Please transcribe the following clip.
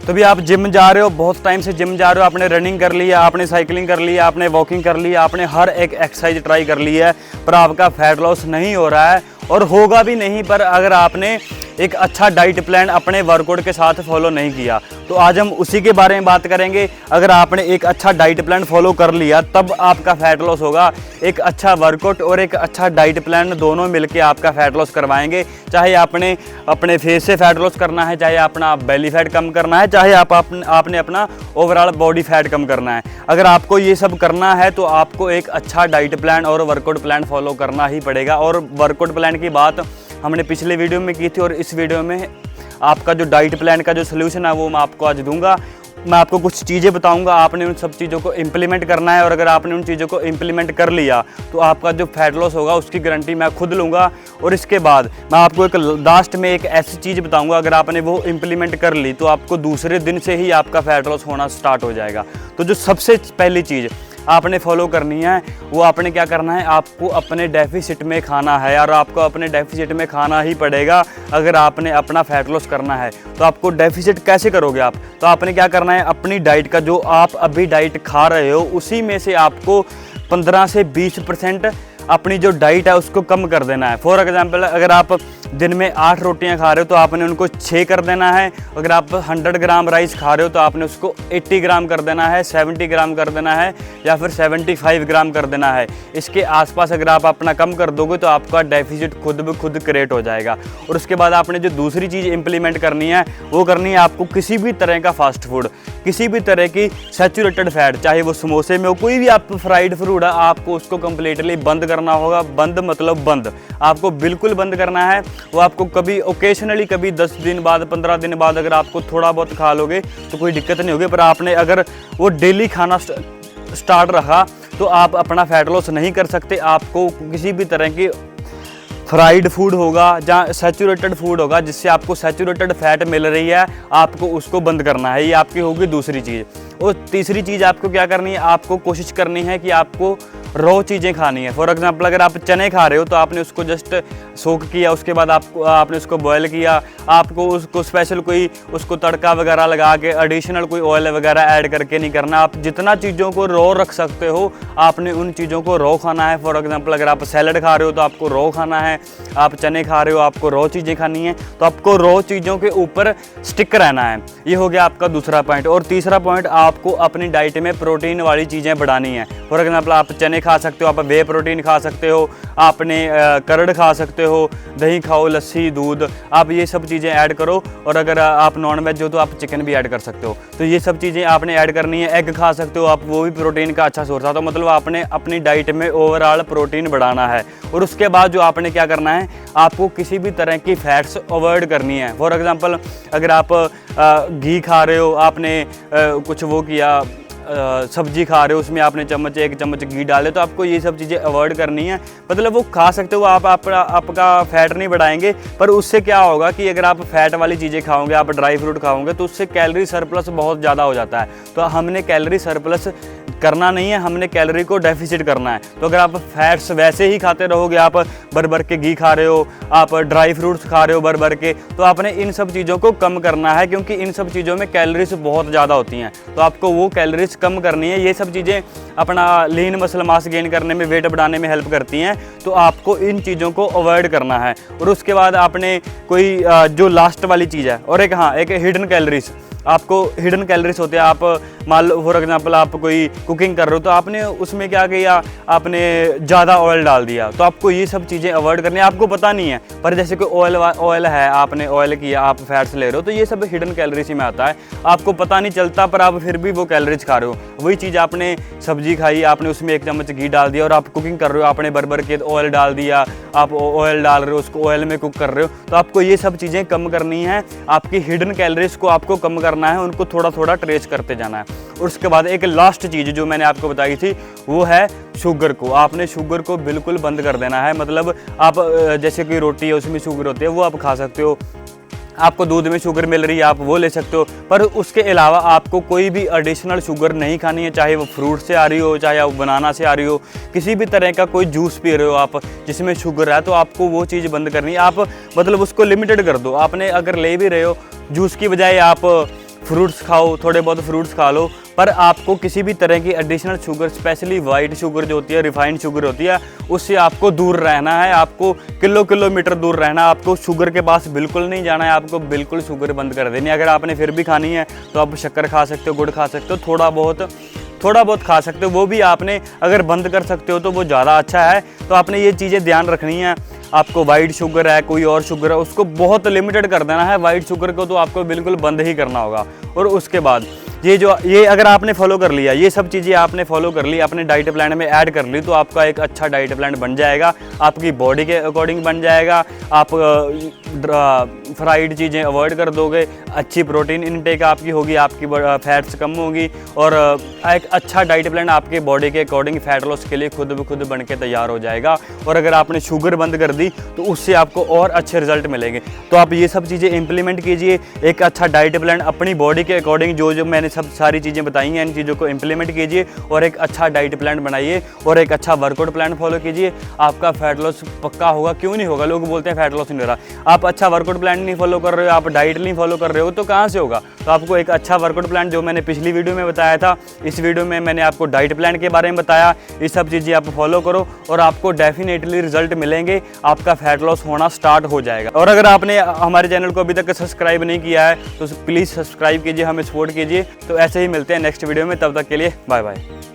तो भी आप जिम जा रहे हो, बहुत टाइम से जिम जा रहे हो, आपने रनिंग कर ली है, आपने साइकिलिंग कर ली है, आपने वॉकिंग कर ली है, आपने हर एक एक्सरसाइज ट्राई कर ली है, पर आपका फैट लॉस नहीं हो रहा है और होगा भी नहीं। पर अगर आपने एक अच्छा डाइट प्लान अपने वर्कआउट के साथ फॉलो नहीं किया, तो आज हम उसी के बारे में बात करेंगे। अगर आपने एक अच्छा डाइट प्लान फॉलो कर लिया तब आपका फैट लॉस होगा। एक अच्छा वर्कआउट और एक अच्छा डाइट प्लान दोनों मिलके आपका फैट लॉस करवाएंगे। चाहे आपने अपने फेस से फैट लॉस करना है, चाहे अपना बेली फैट कम करना है, चाहे आपने अपना ओवरऑल बॉडी फैट कम करना है। अगर आपको ये सब करना है तो आपको एक अच्छा डाइट प्लान और वर्कआउट प्लान फॉलो करना ही पड़ेगा। और वर्कआउट प्लान की बात हमने पिछले वीडियो में की थी और इस वीडियो में आपका जो डाइट प्लान का जो सोल्यूशन है वो मैं आपको आज दूंगा। मैं आपको कुछ चीज़ें बताऊंगा, आपने उन सब चीज़ों को इम्प्लीमेंट करना है और अगर आपने उन चीज़ों को इम्प्लीमेंट कर लिया तो आपका जो फैट लॉस होगा उसकी गारंटी मैं खुद लूँगा। और इसके बाद मैं आपको एक लास्ट में एक ऐसी चीज़ बताऊँगा, अगर आपने वो इम्प्लीमेंट कर ली तो आपको दूसरे दिन से ही आपका फैट लॉस होना स्टार्ट हो जाएगा। तो जो सबसे पहली चीज़ आपने फॉलो करनी है वो आपने क्या करना है, आपको अपने डेफिसिट में खाना है और आपको अपने डेफिसिट में खाना ही पड़ेगा। अगर आपने अपना फैट लॉस करना है तो आपको डेफिसिट कैसे करोगे आप, तो आपने क्या करना है, अपनी डाइट का जो आप अभी डाइट खा रहे हो उसी में से आपको 15 से 20% अपनी जो डाइट है उसको कम कर देना है। फॉर एग्जांपल अगर आप दिन में 8 रोटियां खा रहे हो तो आपने उनको 6 कर देना है। अगर आप 100 ग्राम राइस खा रहे हो तो आपने उसको 80 ग्राम कर देना है, 70 ग्राम कर देना है या फिर 75 ग्राम कर देना है। इसके आसपास अगर आप अपना कम कर दोगे तो आपका डेफिसिट खुद ब खुद क्रिएट हो जाएगा। और उसके बाद आपने जो दूसरी चीज़ इंप्लीमेंट करनी है वो करनी है आपको किसी भी तरह का फास्ट फूड, किसी भी तरह की सैचुरेटेड फैट, चाहे वो समोसे में हो, कोई भी आप फ्राइड फूड है, आपको उसको कंप्लीटली बंद करना होगा। बंद मतलब बंद, आपको बिल्कुल बंद करना है। वो आपको कभी ओकेशनली, कभी 10 दिन बाद, 15 दिन बाद अगर आपको थोड़ा बहुत खा लोगे तो कोई दिक्कत नहीं होगी। पर आपने अगर वो डेली खाना स्टार्ट रखा तो आप अपना फैट लॉस नहीं कर सकते। आपको किसी भी तरह की फ्राइड फूड होगा, जहाँ सैचुरेटेड फूड होगा जिससे आपको सैचुरेटेड फैट मिल रही है, आपको उसको बंद करना है। ये आपकी होगी दूसरी चीज़। और तीसरी चीज़ आपको क्या करनी है, आपको कोशिश करनी है कि आपको रॉ चीज़ें खानी है। फॉर एग्जांपल अगर आप चने खा रहे हो तो आपने उसको जस्ट सोक किया, उसके बाद आपने उसको बॉयल किया, आपको उसको स्पेशल कोई उसको तड़का वगैरह लगा के एडिशनल कोई ऑयल वगैरह ऐड करके नहीं करना। आप जितना चीज़ों को रॉ रख सकते हो आपने उन चीज़ों को रॉ खाना है। फॉर एग्जांपल अगर आप सैलड खा रहे हो तो आपको रॉ खाना है, आप चने खा रहे हो आपको रॉ चीज़ें खानी है, तो आपको रॉ चीज़ों के ऊपर स्टिक रहना है। ये हो गया आपका दूसरा पॉइंट। और तीसरा पॉइंट, आपको अपनी डाइट में प्रोटीन वाली चीज़ें बढ़ानी है। फॉर एग्जांपल आप चने खा सकते हो, आप वे प्रोटीन खा सकते हो, आपने कर्ड खा सकते हो, दही खाओ, लस्सी, दूध, आप ये सब चीज़ें ऐड करो। और अगर आप नॉन वेज हो तो आप चिकन भी ऐड कर सकते हो। तो ये सब चीज़ें आपने ऐड करनी है। एग खा सकते हो आप, वो भी प्रोटीन का अच्छा सोर्स है। तो मतलब आपने अपनी डाइट में ओवरऑल प्रोटीन बढ़ाना है। और उसके बाद जो आपने क्या करना है, आपको किसी भी तरह की फैट्स अवॉइड करनी है। फॉर एग्जांपल अगर आप घी खा रहे हो, आपने कुछ वो किया, सब्जी खा रहे हो, उसमें आपने एक चम्मच घी डाले, तो आपको ये सब चीज़ें अवॉइड करनी है। मतलब वो खा सकते हो आप, आपका फैट नहीं बढ़ाएंगे, पर उससे क्या होगा कि अगर आप फैट वाली चीज़ें खाओगे, आप ड्राई फ्रूट खाओगे तो उससे कैलोरी सरप्लस बहुत ज़्यादा हो जाता है। तो हमने कैलोरी सरप्लस करना नहीं है, हमने कैलोरी को डेफिसिट करना है। तो अगर आप फैट्स वैसे ही खाते रहोगे, आप भर के घी खा रहे हो, आप ड्राई फ्रूट्स खा रहे हो भर के, तो आपने इन सब चीज़ों को कम करना है, क्योंकि इन सब चीज़ों में कैलोरीज बहुत ज़्यादा होती हैं। तो आपको वो कैलोरीज कम करनी है। ये सब चीज़ें अपना लीन मसल मास गेन करने में, वेट बढ़ाने में हेल्प करती हैं। तो आपको इन चीज़ों को अवॉइड करना है। और उसके बाद आपने कोई जो लास्ट वाली चीज़ है, और एक हिडन कैलोरीज, आपको हिडन कैलोरीज होते हैं। आप मान लो फॉर एग्जांपल आप कोई कुकिंग कर रहे हो तो आपने उसमें क्या किया, आपने ज़्यादा ऑयल डाल दिया, तो आपको ये सब चीज़ें अवॉइड करनी है। आपको पता नहीं है, पर जैसे कोई ऑयल है, आपने ऑयल किया, आप फैट्स ले रहे हो, तो ये सब हिडन कैलोरीज में आता है। आपको पता नहीं चलता पर आप फिर भी वो कैलोरीज खा रहे हो। वही चीज़ आपने सब्जी खाई, आपने उसमें 1 चम्मच घी डाल दिया और आप कुकिंग कर रहे हो, आपने भर के ऑयल डाल दिया, आप ऑयल डाल रहे हो, उसको ऑयल में कुक कर रहे हो, तो आपको ये सब चीज़ें कम करनी है। आपकी हिडन कैलोरीज को आपको कम करना है, उनको थोड़ा थोड़ा ट्रेस करते जाना है। और उसके बाद एक लास्ट चीज़ जो मैंने आपको बताई थी वो है शुगर को। आपने शुगर को बिल्कुल बंद कर देना है। मतलब आप जैसे कोई रोटी है उसमें शुगर होती है, वो आप खा सकते हो, आपको दूध में शुगर मिल रही है आप वो ले सकते हो, पर उसके अलावा आपको कोई भी एडिशनल शुगर नहीं खानी है। चाहे वो फ्रूट से आ रही हो, चाहे वो बनाना से आ रही हो, किसी भी तरह का कोई जूस पी रहे हो आप जिसमें शुगर है, तो आपको वो चीज़ बंद करनी है। आप मतलब उसको लिमिटेड कर दो। आपने अगर ले भी रहे हो जूस की बजाय आप फ्रूट्स खाओ, थोड़े बहुत फ्रूट्स खा लो, पर आपको किसी भी तरह की additional sugar, specially white sugar जो होती है, रिफाइंड शुगर होती है, उससे आपको दूर रहना है। आपको किलोमीटर दूर रहना है। आपको शुगर के पास बिल्कुल नहीं जाना है। आपको बिल्कुल शुगर बंद कर देनी है। अगर आपने फिर भी खानी है तो आप शक्कर खा सकते हो, गुड़ खा सकते हो, थोड़ा बहुत खा सकते हो। वो भी आपने अगर बंद कर सकते हो तो वो ज़्यादा अच्छा है। तो आपने ये चीज़ें ध्यान रखनी है। आपको वाइट शुगर है, कोई और शुगर है, उसको बहुत लिमिटेड कर देना है। वाइट शुगर को तो आपको बिल्कुल बंद ही करना होगा। और उसके बाद ये अगर आपने फॉलो कर लिया, ये सब चीज़ें आपने फॉलो कर ली, अपने डाइट प्लान में ऐड कर ली, तो आपका एक अच्छा डाइट प्लान बन जाएगा। आपकी बॉडी के अकॉर्डिंग बन जाएगा। आप फ्राइड चीज़ें अवॉइड कर दोगे, अच्छी प्रोटीन इनटेक आपकी होगी, आपकी फैट्स कम होगी, और एक अच्छा डाइट प्लान आपके बॉडी के अकॉर्डिंग फैट लॉस के लिए खुद ब खुद बन के तैयार हो जाएगा। और अगर आपने शुगर बंद कर दी तो उससे आपको और अच्छे रिजल्ट मिलेंगे। तो आप ये सब चीज़ें इंप्लीमेंट कीजिए। एक अच्छा डाइट प्लान अपनी बॉडी के अकॉर्डिंग जो मैंने सब सारी चीज़ें बताई हैं, इन चीज़ों को इंप्लीमेंट कीजिए और एक अच्छा डाइट प्लान बनाइए और एक अच्छा वर्कआउट प्लान फॉलो कीजिए। आपका फैट लॉस पक्का होगा। क्यों नहीं होगा? लोग बोलते हैं फैट लॉस नहीं हो रहा। आप अच्छा वर्कआउट प्लान नहीं फॉलो कर रहे हो, आप डाइट नहीं फॉलो कर रहे हो, तो कहाँ से होगा? तो आपको एक अच्छा वर्कआउट प्लान, जो मैंने पिछली वीडियो में बताया था, इस वीडियो में मैंने आपको डाइट प्लान के बारे में बताया। ये सब चीज़ें आप फॉलो करो और आपको डेफिनेटली रिजल्ट मिलेंगे। आपका फैट लॉस होना स्टार्ट हो जाएगा। और अगर आपने हमारे चैनल को अभी तक सब्सक्राइब नहीं किया है तो प्लीज़ सब्सक्राइब कीजिए, हमें सपोर्ट कीजिए। तो ऐसे ही मिलते हैं नेक्स्ट वीडियो में। तब तक के लिए बाय बाय।